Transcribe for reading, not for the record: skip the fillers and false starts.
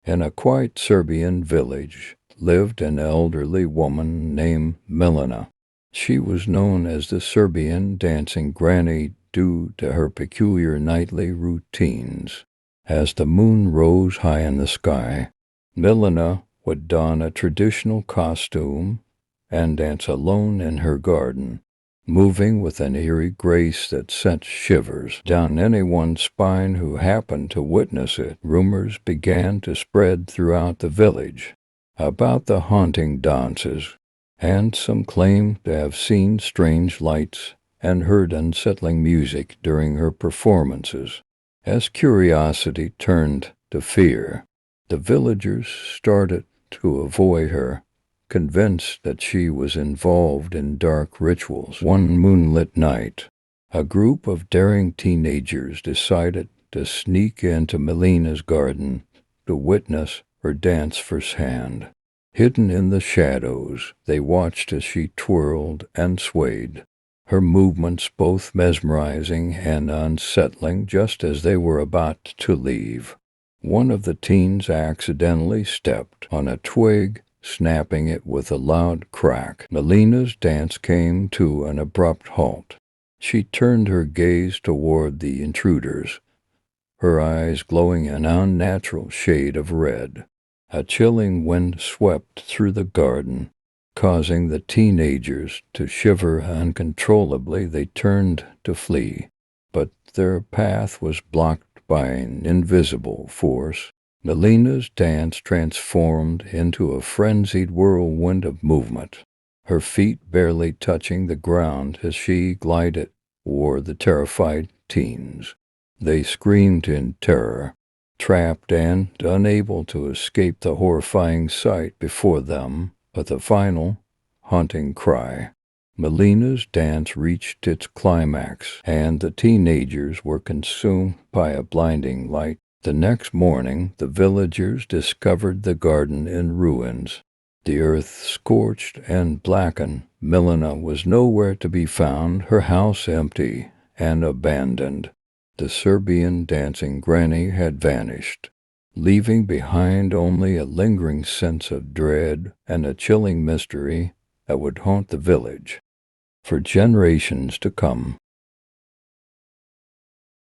In a quiet Serbian village lived an elderly woman named Milena. She was known as the Serbian dancing granny due to her peculiar nightly routines. As the moon rose high in the sky, Milena would don a traditional costume and dance alone in her garden, moving with an eerie grace that sent shivers down anyone's spine who happened to witness it. Rumors began to spread throughout the village about the haunting dances, and some claimed to have seen strange lights and heard unsettling music during her performances. As curiosity turned to fear, the villagers started to avoid her, convinced that she was involved in dark rituals. One moonlit night, a group of daring teenagers decided to sneak into Milena's garden to witness her dance firsthand. Hidden in the shadows, they watched as she twirled and swayed, her movements both mesmerizing and unsettling. Just as they were about to leave, one of the teens accidentally stepped on a twig, snapping it with a loud crack. Milena's dance came to an abrupt halt. She turned her gaze toward the intruders, her eyes glowing an unnatural shade of red. A chilling wind swept through the garden, causing the teenagers to shiver uncontrollably. They turned to flee, but their path was blocked by an invisible force. Milena's dance transformed into a frenzied whirlwind of movement, her feet barely touching the ground as she glided toward the terrified teens. They screamed in terror, trapped and unable to escape the horrifying sight before them. But the final, haunting cry, Milena's dance reached its climax, and the teenagers were consumed by a blinding light. The next morning, the villagers discovered the garden in ruins, the earth scorched and blackened. Milena was nowhere to be found, her house empty and abandoned. The Serbian dancing granny had vanished, leaving behind only a lingering sense of dread and a chilling mystery that would haunt the village for generations to come.